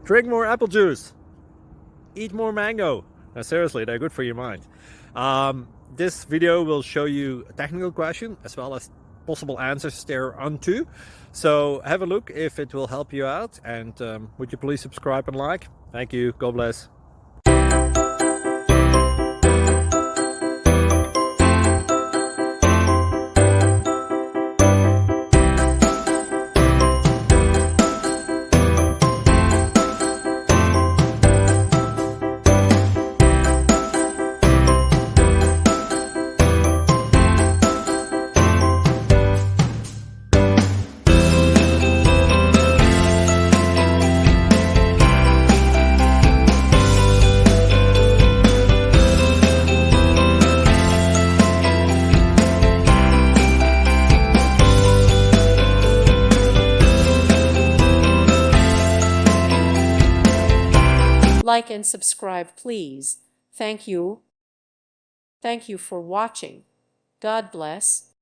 Drink more apple juice. Eat more mango. Now, seriously, they're good for your mind. This video will show you a technical question as well as possible answers thereunto. So have a look if it will help you out, and would you please subscribe and like? Thank you. God bless. Like and subscribe, please. Thank you. Thank you for watching. God bless.